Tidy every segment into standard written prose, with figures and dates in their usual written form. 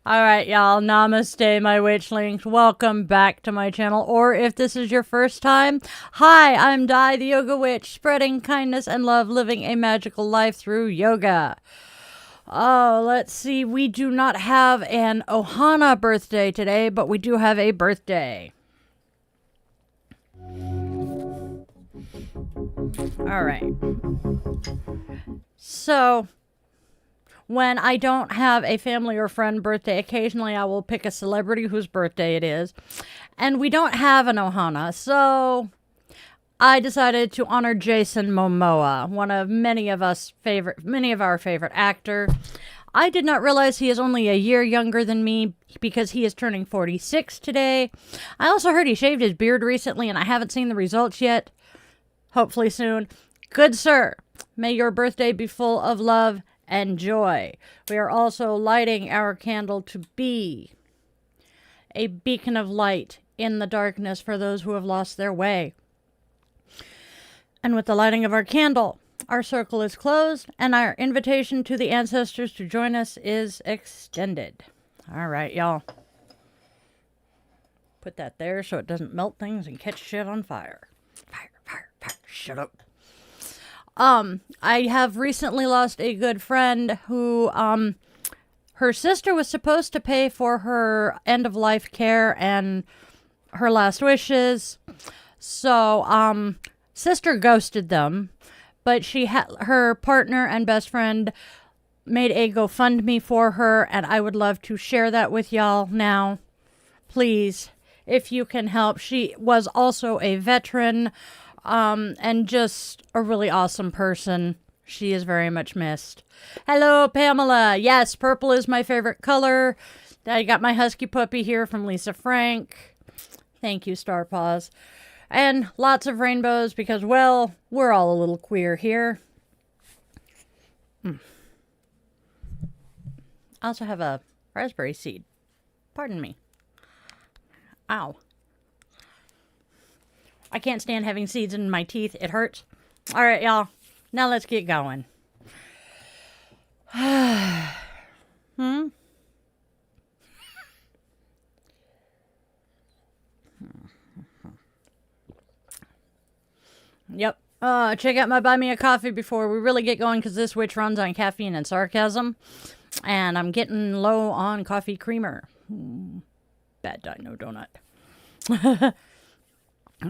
Alright, y'all. Namaste, my witchlings. Welcome back to my channel. Or if this is your first time, hi, I'm Di, the Yoga Witch, spreading kindness and love, living a magical life through yoga. Oh, let's see. We do not have an Ohana birthday today, but we do have a birthday. Alright. So, when I don't have a family or friend birthday, occasionally I will pick a celebrity whose birthday it is. And we don't have an Ohana, so I decided to honor Jason Momoa, one of many of our favorite actor. I did not realize he is only a year younger than me because he is turning 46 today. I also heard he shaved his beard recently and I haven't seen the results yet. Hopefully soon. Good sir, may your birthday be full of love and joy. We are also lighting our candle to be a beacon of light in the darkness for those who have lost their way. And with the lighting of our candle, our circle is closed and our invitation to the ancestors to join us is extended. All right, y'all. Put that there so it doesn't melt things and catch shit on fire. Fire, fire, fire. Shut up. I have recently lost a good friend who, her sister was supposed to pay for her end-of-life care and her last wishes. So, sister ghosted them, but her partner and best friend made a GoFundMe for her, and I would love to share that with y'all now. Please, if you can help. She was also a veteran, and just a really awesome person. She is very much missed. Hello, Pamela. Yes, purple is my favorite color. I got my husky puppy here from Lisa Frank. Thank you, Star Paws. And lots of rainbows because, well, we're all a little queer here. I also have a raspberry seed. Pardon me. Ow. I can't stand having seeds in my teeth. It hurts. All right, y'all. Now let's get going. Yep. Check out my Buy Me a Coffee before we really get going because this witch runs on caffeine and sarcasm. And I'm getting low on coffee creamer. Bad dino donut.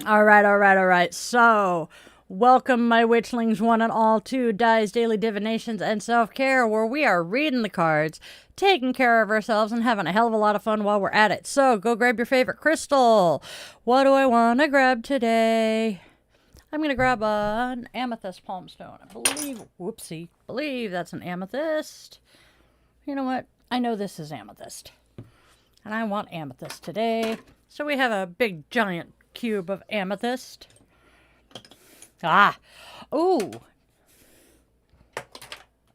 All right. So, welcome, my witchlings, one and all, to Di's Daily Divinations and Self-Care, where we are reading the cards, taking care of ourselves, and having a hell of a lot of fun while we're at it. So, go grab your favorite crystal. What do I want to grab today? I'm going to grab an amethyst palm stone. I believe that's an amethyst. You know what? I know this is amethyst. And I want amethyst today. So, we have a big, giant cube of amethyst. Ooh.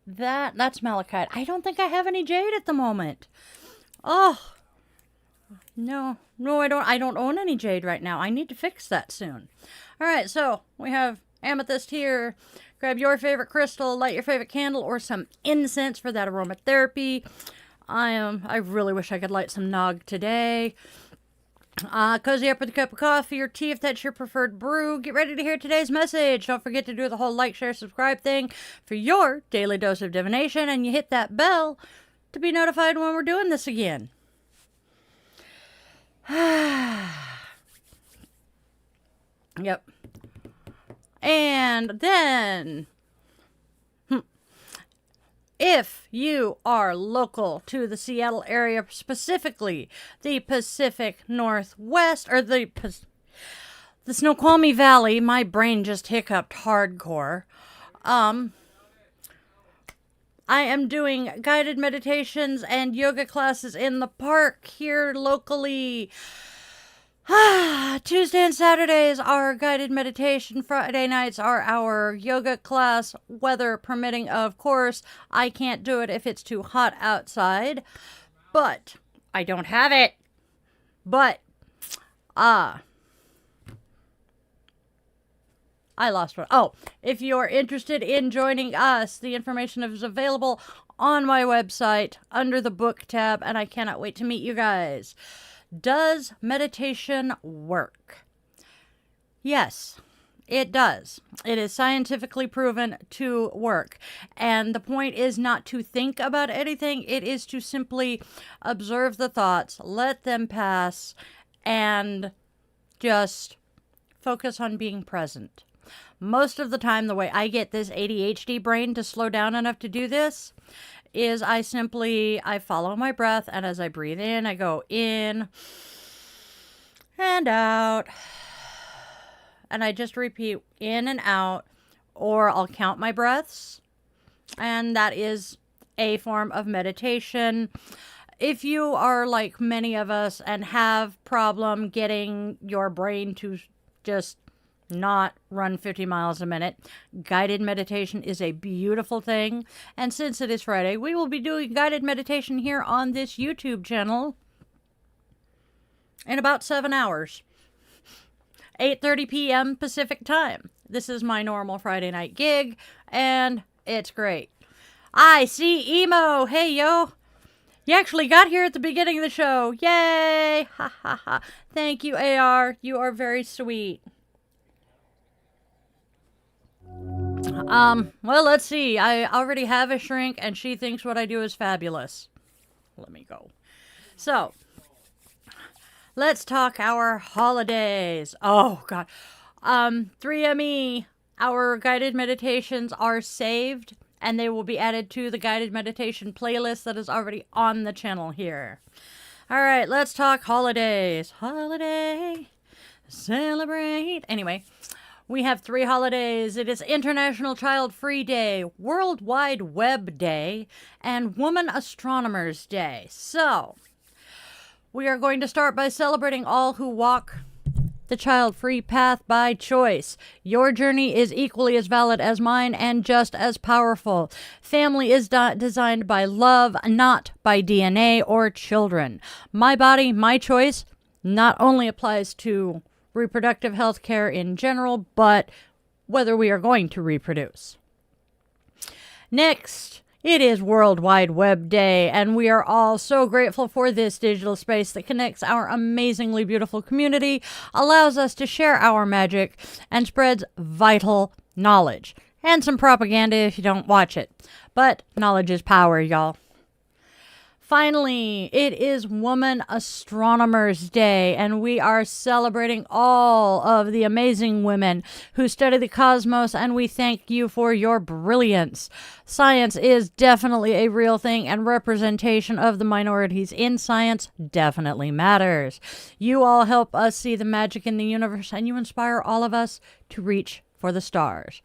That's malachite. I don't think I have any jade at the moment. Oh. No, I don't own any jade right now. I need to fix that soon. All right, so we have amethyst here. Grab your favorite crystal, light your favorite candle, or some incense for that aromatherapy. I really wish I could light some nog today. Cozy up with a cup of coffee or tea if that's your preferred brew. Get ready to hear today's message. Don't forget to do the whole like, share, subscribe thing for your daily dose of divination, and you hit that bell to be notified when we're doing this again. Yep. And then, if you are local to the Seattle area, specifically the Pacific Northwest, or the Snoqualmie Valley, my brain just hiccuped hardcore. I am doing guided meditations and yoga classes in the park here locally. Tuesday and Saturdays are guided meditation. Friday nights are our yoga class, weather permitting, of course. I can't do it if it's too hot outside, but I don't have it. But, I lost one. Oh, if you're interested in joining us, the information is available on my website under the book tab, and I cannot wait to meet you guys. Does meditation work? Yes, it does. It is scientifically proven to work. And the point is not to think about anything, it is to simply observe the thoughts, let them pass, and just focus on being present. Most of the time, the way I get this ADHD brain to slow down enough to do this is I follow my breath, and as I breathe in, I go in and out. And I just repeat in and out, or I'll count my breaths. And that is a form of meditation. If you are like many of us and have problem getting your brain to just not run 50 miles a minute, guided meditation is a beautiful thing. And since it is Friday, we will be doing guided meditation here on this YouTube channel in about 7 hours. 8:30 p.m. Pacific time. This is my normal Friday night gig, and it's great. I see Emo. Hey, yo. You actually got here at the beginning of the show. Yay! Ha ha ha. Thank you, AR. You are very sweet. Well, let's see. I already have a shrink, and she thinks what I do is fabulous. Let me go. So, let's talk our holidays. Oh, God. 3ME, our guided meditations are saved, and they will be added to the guided meditation playlist that is already on the channel here. All right, let's talk holidays. Holiday, celebrate. Anyway, we have 3 holidays. It is International Child Free Day, World Wide Web Day, and Woman Astronomers Day. So, we are going to start by celebrating all who walk the child-free path by choice. Your journey is equally as valid as mine and just as powerful. Family is designed by love, not by DNA or children. My body, my choice not only applies to reproductive health care in general, but whether we are going to reproduce. Next, it is World Wide Web Day, and we are all so grateful for this digital space that connects our amazingly beautiful community, allows us to share our magic, and spreads vital knowledge. And some propaganda if you don't watch it. But knowledge is power, y'all. Finally, it is Woman Astronomers Day, and we are celebrating all of the amazing women who study the cosmos, and we thank you for your brilliance. Science is definitely a real thing, and representation of the minorities in science definitely matters. You all help us see the magic in the universe, and you inspire all of us to reach for the stars.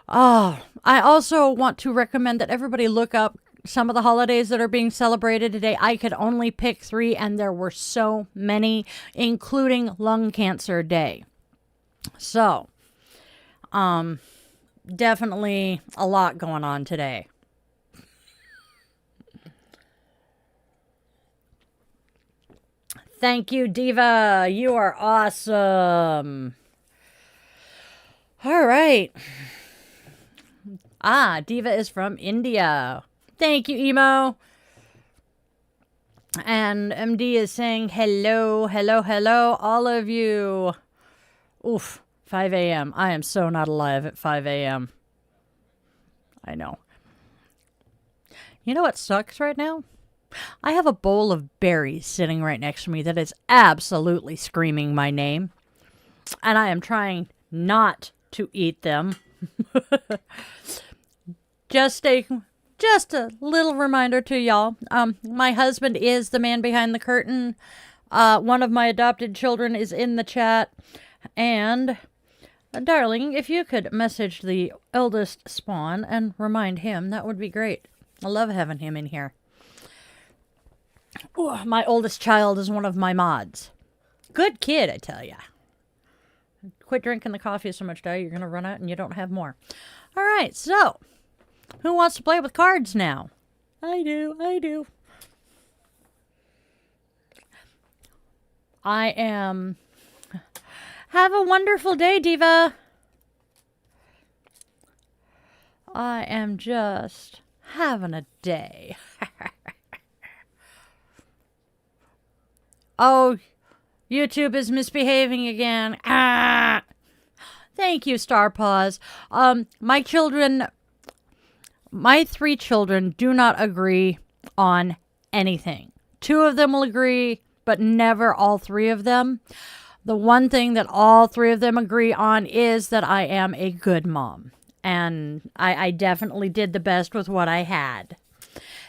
Oh, I also want to recommend that everybody look up some of the holidays that are being celebrated today. I could only pick 3, and there were so many, including Lung Cancer Day. So, definitely a lot going on today. Thank you, Diva. You are awesome. All right. Diva is from India. Thank you, Emo. And MD is saying hello, hello, hello, all of you. Oof, 5 a.m. I am so not alive at 5 a.m. I know. You know what sucks right now? I have a bowl of berries sitting right next to me that is absolutely screaming my name. And I am trying not to eat them. Just a little reminder to y'all. My husband is the man behind the curtain. One of my adopted children is in the chat. And, darling, if you could message the eldest spawn and remind him, that would be great. I love having him in here. Ooh, my oldest child is one of my mods. Good kid, I tell ya. Quit drinking the coffee so much, Dad. You're going to run out and you don't have more. All right, so who wants to play with cards now? I do. Have a wonderful day, Diva. I am just having a day. Oh, YouTube is misbehaving again. Ah! Thank you, Star Paws. My 3 children do not agree on anything. 2 of them will agree, but never all 3 of them. The one thing that all 3 of them agree on is that I am a good mom. And I definitely did the best with what I had.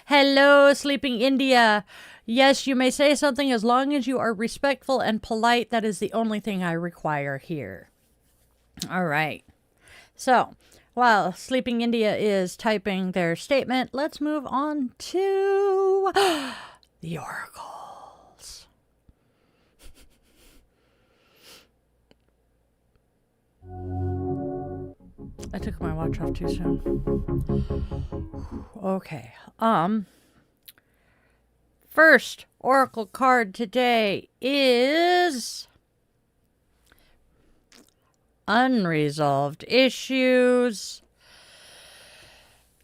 Hello, Sleeping India. Yes, you may say something as long as you are respectful and polite. That is the only thing I require here. All right. So, while Sleeping India is typing their statement, let's move on to the oracles. I took my watch off too soon. Okay. First oracle card today is unresolved issues.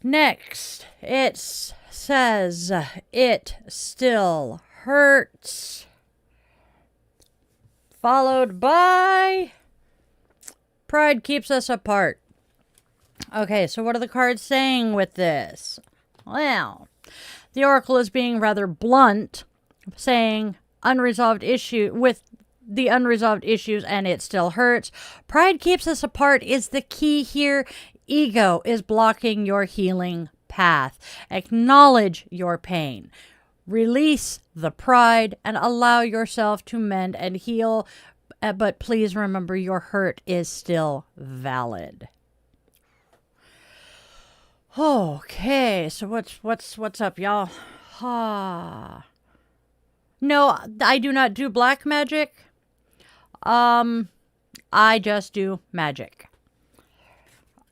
Next, it says it still hurts. Followed by pride keeps us apart. Okay, so what are the cards saying with this? Well, the oracle is being rather blunt, saying unresolved issue with the unresolved issues and it still hurts. Pride keeps us apart is the key here. Ego is blocking your healing path. Acknowledge your pain. Release the pride and allow yourself to mend and heal. But please remember your hurt is still valid. Okay, so what's up, y'all? No, I do not do black magic. I just do magic.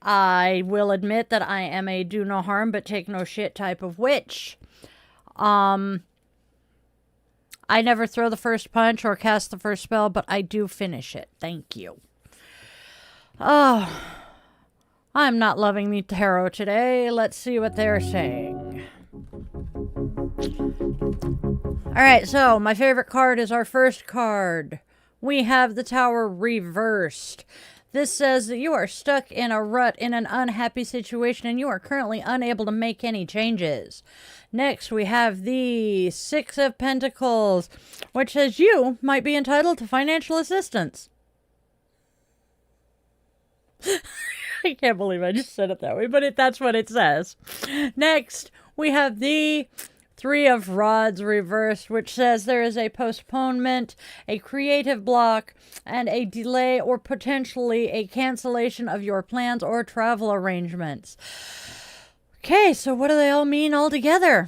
I will admit that I am a do no harm but take no shit type of witch. I never throw the first punch or cast the first spell, but I do finish it. Thank you. Oh, I'm not loving the tarot today. Let's see what they're saying. All right, so my favorite card is our first card. We have the Tower reversed. This says that you are stuck in a rut in an unhappy situation and you are currently unable to make any changes. Next, we have the Six of Pentacles, which says you might be entitled to financial assistance. I can't believe I just said it that way, but that's what it says. Next, we have the Three of Rods reversed, which says there is a postponement, a creative block, and a delay or potentially a cancellation of your plans or travel arrangements. Okay, so what do they all mean all together?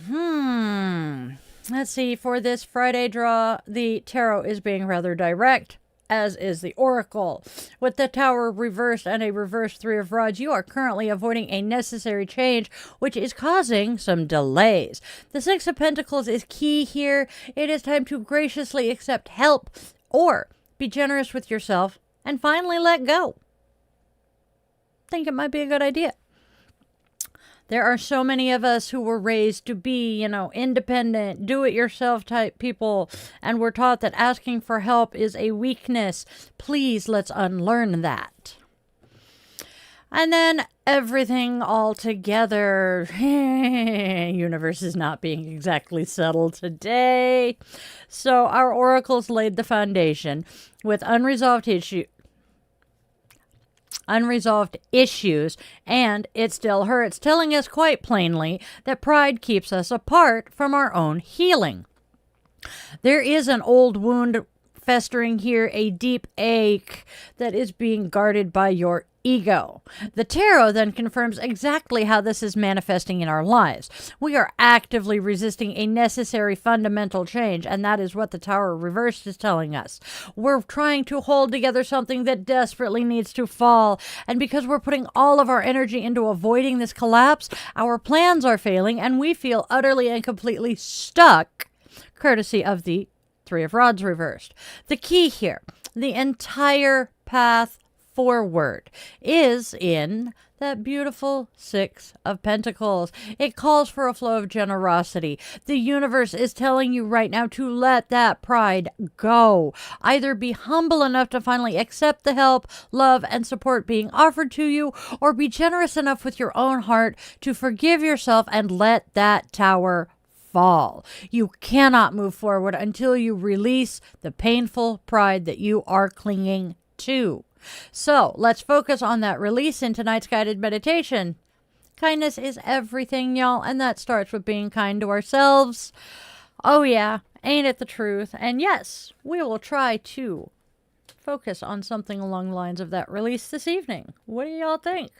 Let's see. For this Friday draw, the tarot is being rather direct, as is the oracle. With the Tower reversed and a reversed Three of Rods, you are currently avoiding a necessary change, which is causing some delays. The Six of Pentacles is key here. It is time to graciously accept help or be generous with yourself and finally let go. Think it might be a good idea. There are so many of us who were raised to be, independent, do-it-yourself type people, and we're taught that asking for help is a weakness. Please, let's unlearn that. And then everything all together. Universe is not being exactly settled today. So our oracles laid the foundation with unresolved issues, and it still hurts, telling us quite plainly that pride keeps us apart from our own healing. There is an old wound festering here, a deep ache that is being guarded by your ego. The tarot then confirms exactly how this is manifesting in our lives. We are actively resisting a necessary fundamental change, and that is what the Tower reversed is telling us. We're trying to hold together something that desperately needs to fall, and because we're putting all of our energy into avoiding this collapse, our plans are failing, and we feel utterly and completely stuck, courtesy of the Three of Rods reversed. The key here, the entire path forward is in that beautiful Six of Pentacles. It calls for a flow of generosity. The universe is telling you right now to let that pride go. Either be humble enough to finally accept the help, love, and support being offered to you, or be generous enough with your own heart to forgive yourself and let that tower fall. You cannot move forward until you release the painful pride that you are clinging to. So let's focus on that release in tonight's guided meditation. Kindness is everything, y'all, and that starts with being kind to ourselves. Oh yeah, ain't it the truth? And yes, we will try to focus on something along the lines of that release this evening. What do y'all think?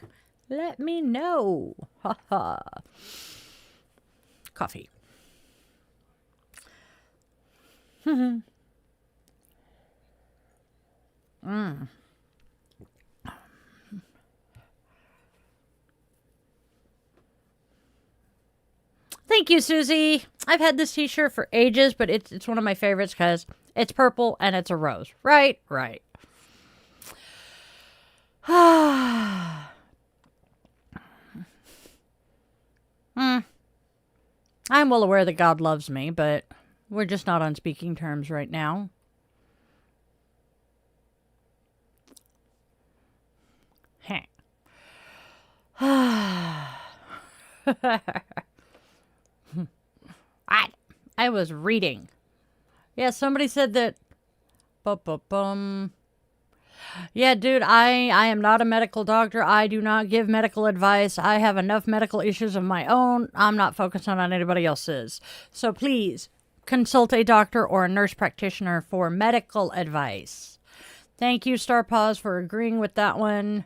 Let me know. Ha ha. Coffee. Mm. Thank you, Susie. I've had this t-shirt for ages, but it's one of my favorites because it's purple and it's a rose. Right. I'm well aware that God loves me, but we're just not on speaking terms right now. I was reading. Yeah, somebody said that. Yeah, dude, I am not a medical doctor. I do not give medical advice. I have enough medical issues of my own. I'm not focusing on anybody else's. So please consult a doctor or a nurse practitioner for medical advice. Thank you, Star Paws, for agreeing with that one.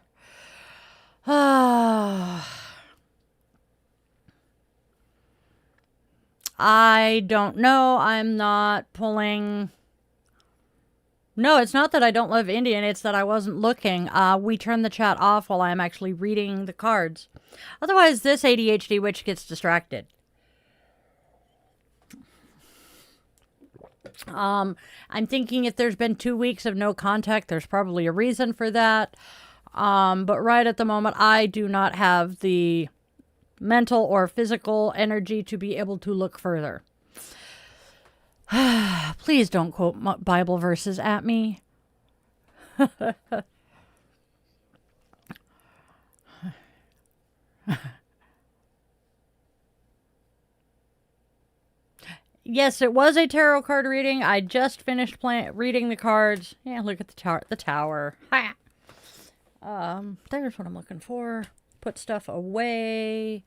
I don't know. I'm not pulling. No, it's not that I don't love Indian. It's that I wasn't looking. We turn the chat off while I'm actually reading the cards. Otherwise, this ADHD witch gets distracted. I'm thinking if there's been 2 weeks of no contact, there's probably a reason for that. But right at the moment, I do not have the mental or physical energy to be able to look further. Please don't quote Bible verses at me. Yes, it was a tarot card reading. I just finished reading the cards. Yeah, look at the tower. Ha! There's what I'm looking for. Put stuff away.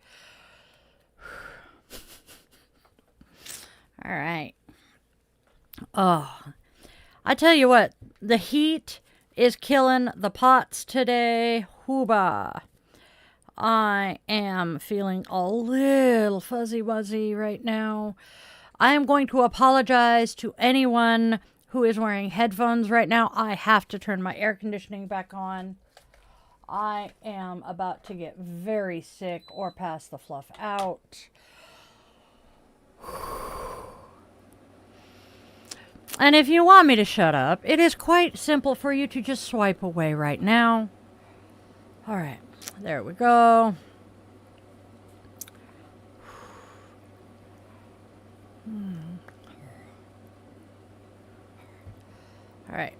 All right. Oh, I tell you what, the heat is killing the pots today. Hooba. I am feeling a little fuzzy-wuzzy right now. I am going to apologize to anyone who is wearing headphones right now. I have to turn my air conditioning back on. I am about to get very sick or pass the fluff out. And if you want me to shut up, it is quite simple for you to just swipe away right now. All right, there we go. All right.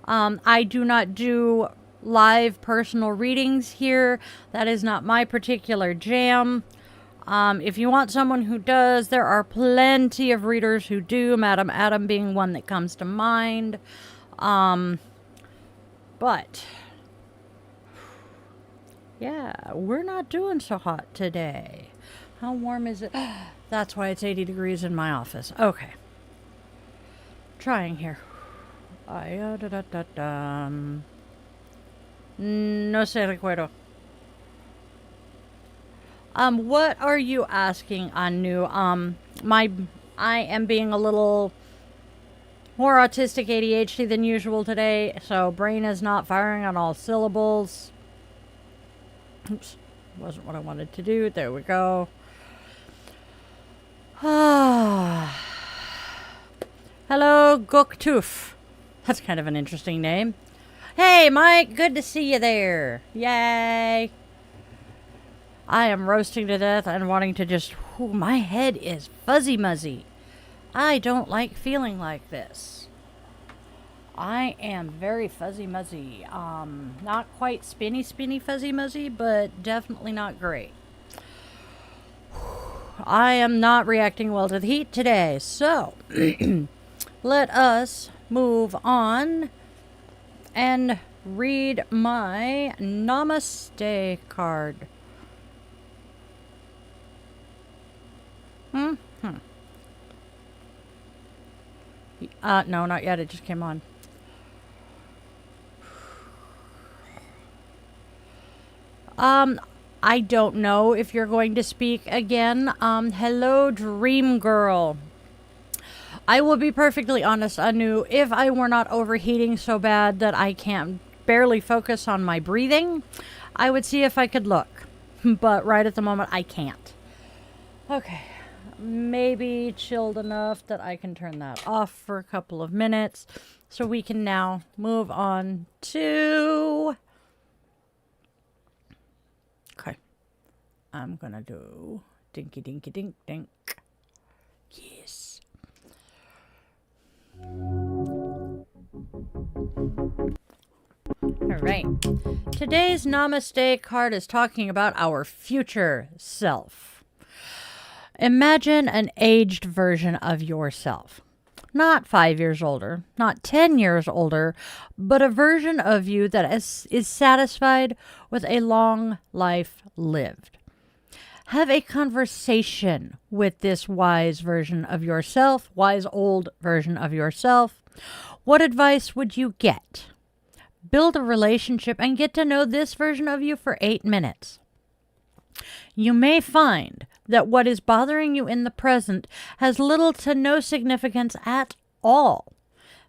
I do not do live personal readings here. That is not my particular jam. If you want someone who does, there are plenty of readers who do, Madam Adam being one that comes to mind. But, yeah, we're not doing so hot today. How warm is it? That's why it's 80 degrees in my office. Okay. Trying here. No se recuerdo. What are you asking, Anu? I am being a little more autistic ADHD than usual today, so brain is not firing on all syllables. Oops, wasn't what I wanted to do. There we go. Hello, Goktuf. That's kind of an interesting name. Hey, Mike, good to see you there. Yay. I am roasting to death and wanting to just... Whew, my head is fuzzy muzzy. I don't like feeling like this. I am very fuzzy muzzy. Not quite spinny fuzzy muzzy, but definitely not great. I am not reacting well to the heat today, so let us move on and read my Namaste card. No, not yet. It just came on. I don't know if you're going to speak again. Hello, Dream Girl. I will be perfectly honest, Anu. If I were not overheating so bad that I can't barely focus on my breathing, I would see if I could look. But right at the moment, I can't. Okay. Maybe chilled enough that I can turn that off for a couple of minutes. So we can now move on to... Okay. I'm gonna do dinky dinky dink dink. Yes. Alright. Today's Namaste card is talking about our future self. Imagine an aged version of yourself. Not 5 years older, not 10 years older, but a version of you that is satisfied with a long life lived. Have a conversation with this wise version of yourself, wise old version of yourself. What advice would you get? Build a relationship and get to know this version of you for 8 minutes. You may find that what is bothering you in the present has little to no significance at all.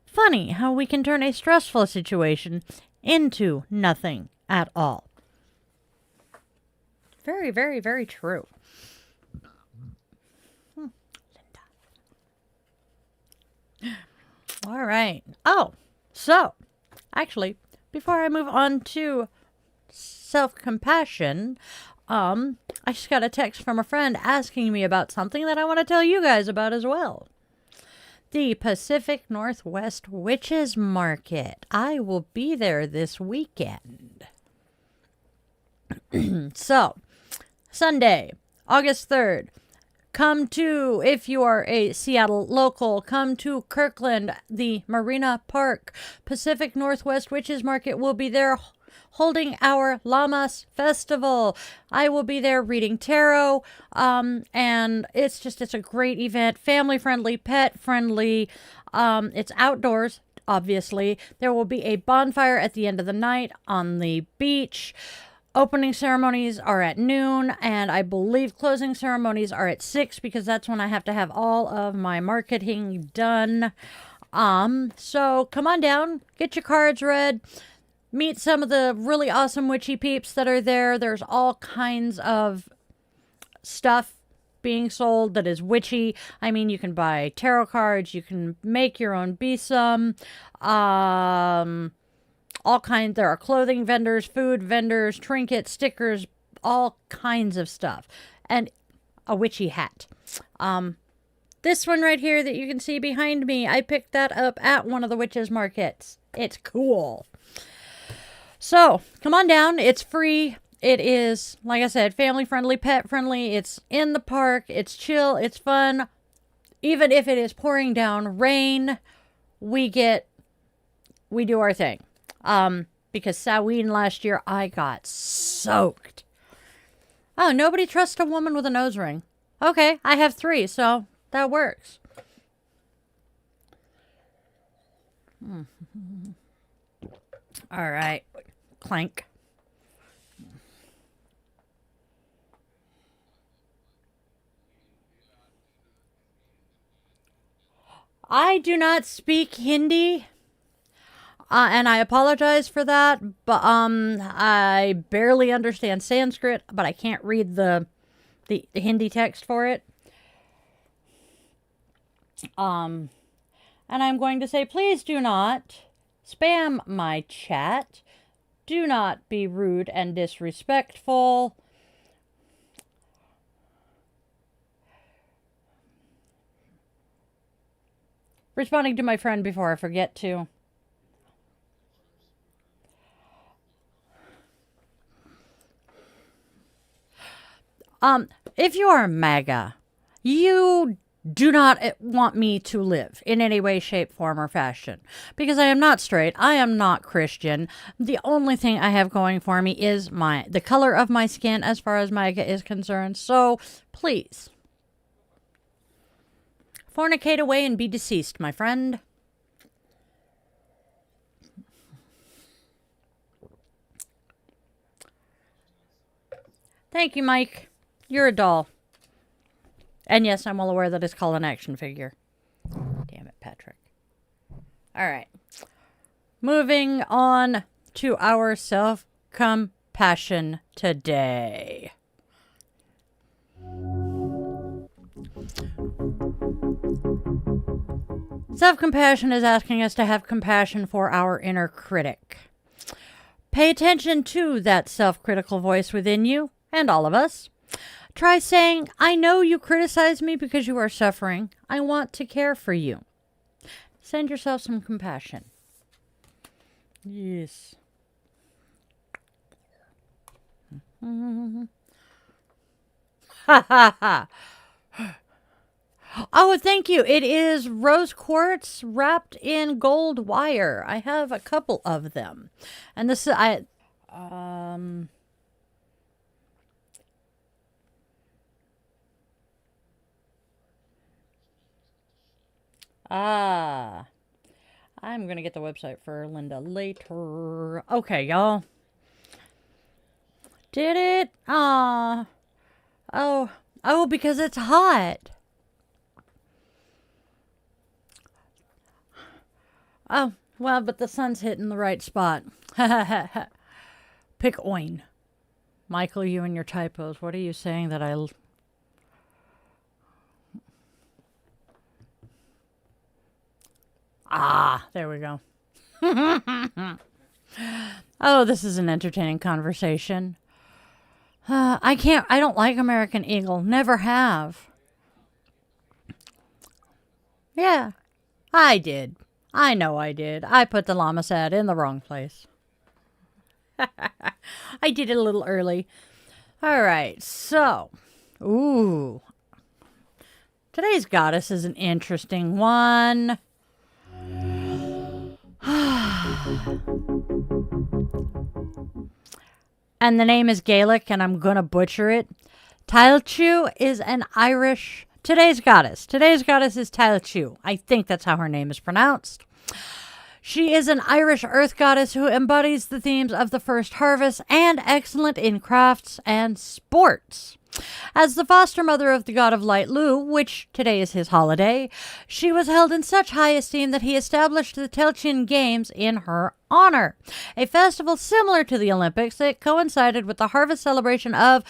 Funny how we can turn a stressful situation into nothing at all. Very, very, very true. Linda. All right. Oh, so actually, before I move on to self-compassion, I just got a text from a friend asking me about something that I want to tell you guys about as well. The Pacific Northwest Witches Market. I will be there this weekend. So, Sunday, August 3rd. Come to, if you are a Seattle local, come to Kirkland, the Marina Park. Pacific Northwest Witches Market will be there holding our Lamas Festival. I will be there reading tarot, and it's a great event, family-friendly, pet-friendly. It's outdoors, obviously. There will be a bonfire at the end of the night on the beach. Opening ceremonies are at noon, and I believe closing ceremonies are at 6 because that's when I have to have all of my marketing done. So come on down, get your cards read. Meet some of the really awesome witchy peeps that are there. There's all kinds of stuff being sold that is witchy. I mean, you can buy tarot cards. You can make your own besom. All kinds. There are clothing vendors, food vendors, trinkets, stickers, all kinds of stuff. And a witchy hat. This one right here that you can see behind me, I picked that up at one of the witches markets. It's cool. So, come on down. It's free. It is, like I said, family-friendly, pet-friendly. It's in the park. It's chill. It's fun. Even if it is pouring down rain, we do our thing. Because Samhain last year, I got soaked. Oh, nobody trusts a woman with a nose ring. Okay, I have 3, so that works. All right. Clank. I do not speak Hindi, and I apologize for that, but I barely understand Sanskrit, but I can't read the Hindi text for it. And I'm going to say, please do not spam my chat. Do not be rude and disrespectful. Responding to my friend before I forget to. If you are MAGA, you do not want me to live in any way, shape, form, or fashion. Because I am not straight. I am not Christian. The only thing I have going for me is the color of my skin as far as MAGA is concerned. So, please. Fornicate away and be deceased, my friend. Thank you, Mike. You're a doll. And yes, I'm well aware that it's called an action figure. Damn it, Patrick. All right. Moving on to our self-compassion today. Self-compassion is asking us to have compassion for our inner critic. Pay attention to that self-critical voice within you, and all of us. Try saying, I know you criticize me because you are suffering. I want to care for you. Send yourself some compassion. Yes. Ha ha ha. Oh, thank you. It is rose quartz wrapped in gold wire. I have a couple of them. And this is, I'm going to get the website for Linda later. Okay, y'all. Did it? Oh, because it's hot. Oh, well, but the sun's hitting the right spot. Pick oin. Michael, you and your typos. What are you saying that I... there we go. Oh, this is an entertaining conversation. I don't like American Eagle. Never have. Yeah, I did. I know I did. I put the llama sad in the wrong place. I did it a little early. All right, so. Ooh. Today's goddess is an interesting one. And the name is Gaelic, and I'm going to butcher it. Tailchu is an Irish... Today's goddess. Today's goddess is Tailchu. I think that's how her name is pronounced. She is an Irish earth goddess who embodies the themes of the first harvest and excellent in crafts and sports. As the foster mother of the god of light Lu, which today is his holiday, she was held in such high esteem that he established the Tailchin Games in her honor, a festival similar to the Olympics that coincided with the harvest celebration of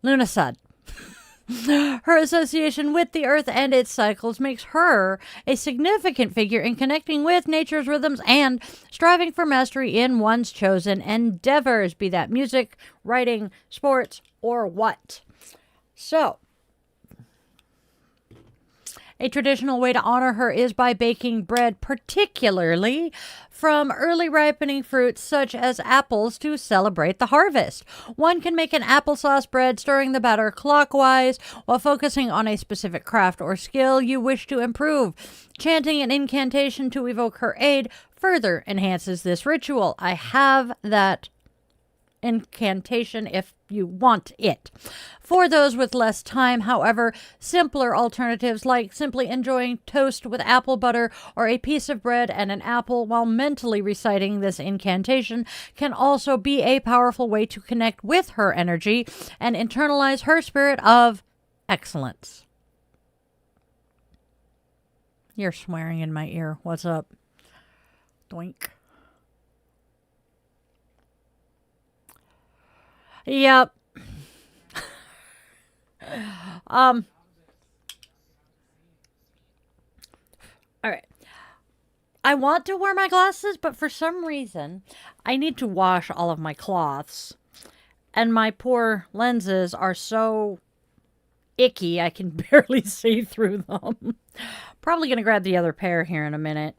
Lunasad. Her association with the earth and its cycles makes her a significant figure in connecting with nature's rhythms and striving for mastery in one's chosen endeavors, be that music, writing, sports, or what. So, a traditional way to honor her is by baking bread, particularly from early ripening fruits such as apples, to celebrate the harvest. One can make an applesauce bread, stirring the batter clockwise while focusing on a specific craft or skill you wish to improve. Chanting an incantation to evoke her aid further enhances this ritual. I have that incantation if you want it. For those with less time, however, simpler alternatives like simply enjoying toast with apple butter or a piece of bread and an apple while mentally reciting this incantation can also be a powerful way to connect with her energy and internalize her spirit of excellence. You're swearing in my ear. What's up? Doink. Yep. I want to wear my glasses, but for some reason, I need to wash all of my cloths. And my poor lenses are so icky, I can barely see through them. Probably going to grab the other pair here in a minute,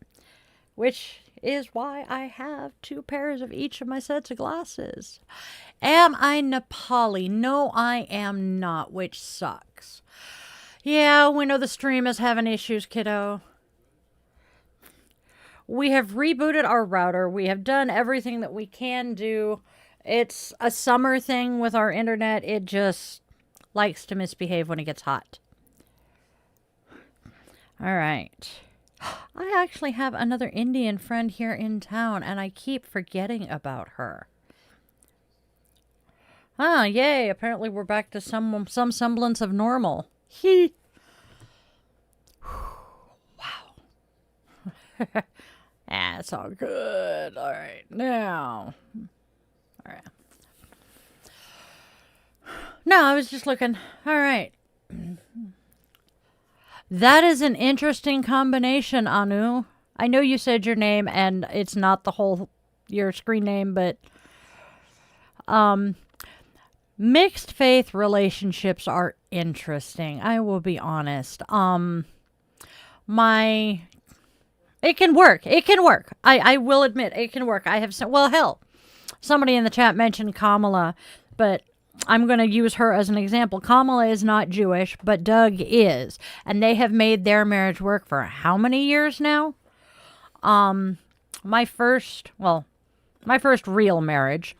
which is why I have 2 pairs of each of my sets of glasses. Am I Nepali? No, I am not, which sucks. Yeah, we know the stream is having issues, kiddo. We have rebooted our router. We have done everything that we can do. It's a summer thing with our internet. It just likes to misbehave when it gets hot. All right. I actually have another Indian friend here in town, and I keep forgetting about her. Ah, yay. Apparently we're back to some semblance of normal. Wow. That's all good. All right, now. All right. No, I was just looking. All right. That is an interesting combination, Anu. I know you said your name, and it's not your screen name, but mixed faith relationships are interesting. I will be honest. It can work. It can work. I will admit it can work. I have hell. Somebody in the chat mentioned Kamala, but I'm going to use her as an example. Kamala is not Jewish, but Doug is. And they have made their marriage work for how many years now? My first real marriage.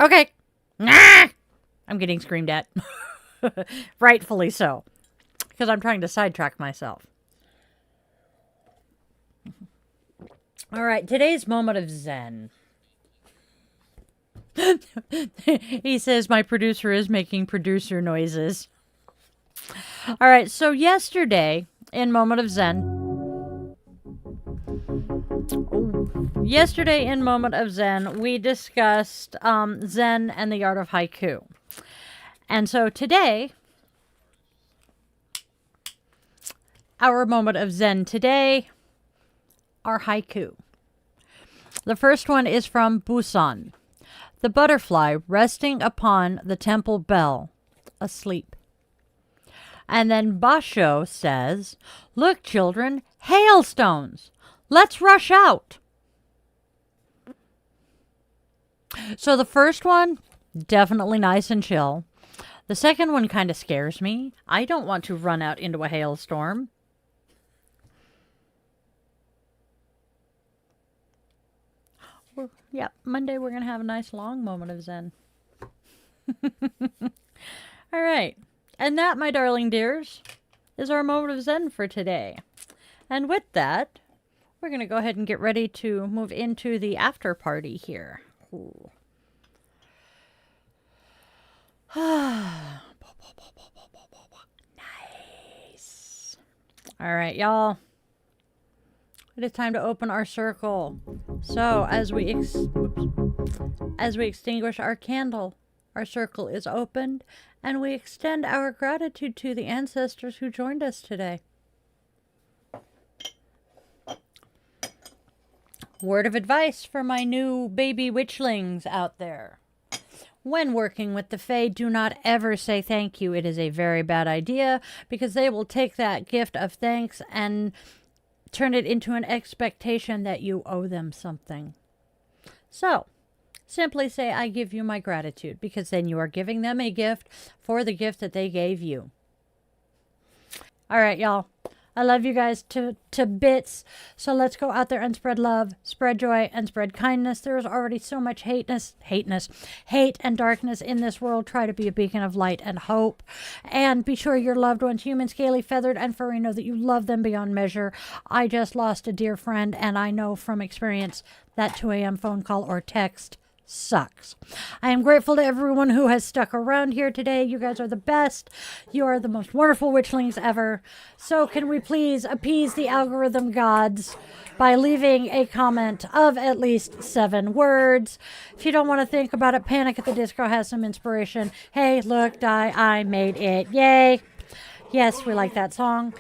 Okay. I'm getting screamed at. Rightfully so. Because I'm trying to sidetrack myself. All right, today's moment of Zen. He says my producer is making producer noises. All right, so yesterday in Moment of Zen, we discussed Zen and the art of haiku. And so today, our Moment of Zen today are haiku. The first one is from Busan. The butterfly resting upon the temple bell, asleep. And then Basho says, look, children, hailstones. Let's rush out. So the first one, definitely nice and chill. The second one kind of scares me. I don't want to run out into a hailstorm. Yep, Monday we're going to have a nice long moment of Zen. All right. And that, my darling dears, is our moment of Zen for today. And with that, we're going to go ahead and get ready to move into the after party here. Ooh. Nice. All right, y'all. It is time to open our circle. So, as we extinguish our candle, our circle is opened, and we extend our gratitude to the ancestors who joined us today. Word of advice for my new baby witchlings out there. When working with the Fae, do not ever say thank you. It is a very bad idea because they will take that gift of thanks and turn it into an expectation that you owe them something. So, simply say, I give you my gratitude, because then you are giving them a gift for the gift that they gave you. All right, y'all. I love you guys to bits. So let's go out there and spread love, spread joy, and spread kindness. There is already so much hate and darkness in this world. Try to be a beacon of light and hope. And be sure your loved ones, human, scaly, feathered, and furry, know that you love them beyond measure. I just lost a dear friend, and I know from experience that 2 a.m. phone call or text sucks. I am grateful to everyone who has stuck around here today. You guys are the best. You are the most wonderful witchlings ever. So can we please appease the algorithm gods by leaving a comment of at least 7 words? If you don't want to think about it, Panic at the Disco has some inspiration. Hey, look, die, I made it. Yay. Yes, we like that song.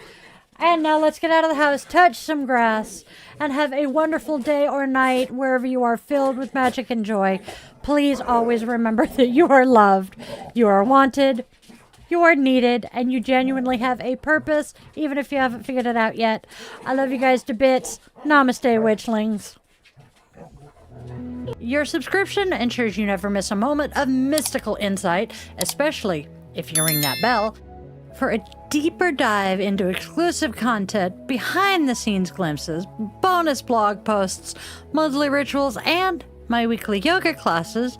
And now let's get out of the house, touch some grass, and have a wonderful day or night wherever you are filled with magic and joy. Please always remember that you are loved, you are wanted, you are needed, and you genuinely have a purpose, even if you haven't figured it out yet. I love you guys to bits. Namaste, Witchlings. Your subscription ensures you never miss a moment of mystical insight, especially if you ring that bell. For a deeper dive into exclusive content, behind-the-scenes glimpses, bonus blog posts, monthly rituals, and my weekly yoga classes,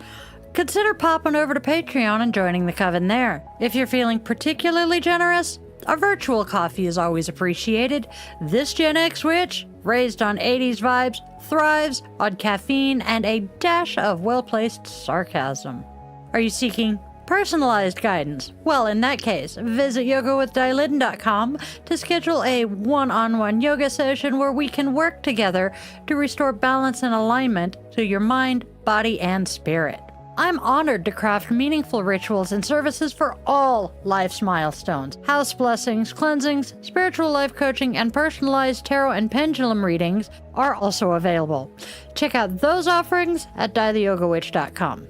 consider popping over to Patreon and joining the coven there. If you're feeling particularly generous, a virtual coffee is always appreciated. This Gen X witch, raised on 80s vibes, thrives on caffeine and a dash of well-placed sarcasm. Are you seeking personalized guidance? Well, in that case, visit yogawithdilaton.com to schedule a one-on-one yoga session where we can work together to restore balance and alignment to your mind, body, and spirit. I'm honored to craft meaningful rituals and services for all life's milestones. House blessings, cleansings, spiritual life coaching, and personalized tarot and pendulum readings are also available. Check out those offerings at dietheyogawitch.com.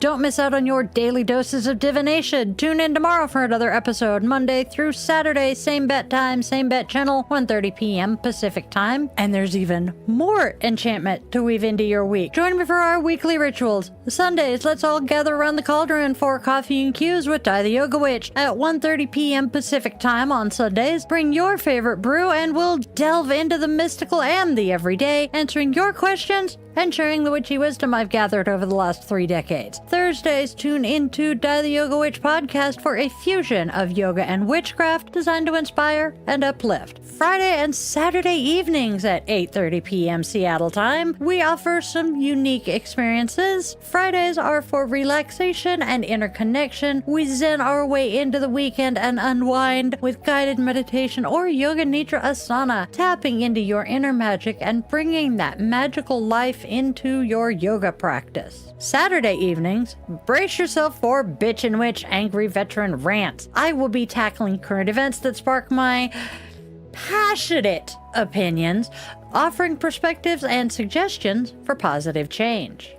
Don't miss out on your daily doses of divination. Tune in tomorrow for another episode, Monday through Saturday, same bet time, same bet channel, 1:30 p.m. Pacific time. And there's even more enchantment to weave into your week. Join me for our weekly rituals. Sundays, let's all gather around the cauldron for coffee and cues with Di the Yoga Witch at 1:30 p.m. Pacific time on Sundays. Bring your favorite brew and we'll delve into the mystical and the everyday, answering your questions and sharing the witchy wisdom I've gathered over the last 3 decades. Thursdays, tune into Die the Yoga Witch podcast for a fusion of yoga and witchcraft designed to inspire and uplift. Friday and Saturday evenings at 8:30 p.m. Seattle time, we offer some unique experiences. Fridays are for relaxation and interconnection. We zen our way into the weekend and unwind with guided meditation or yoga nidra asana, tapping into your inner magic and bringing that magical life into your yoga practice. Saturday evenings, brace yourself for Bitch and Witch Angry Veteran Rants. I will be tackling current events that spark my passionate opinions, offering perspectives and suggestions for positive change.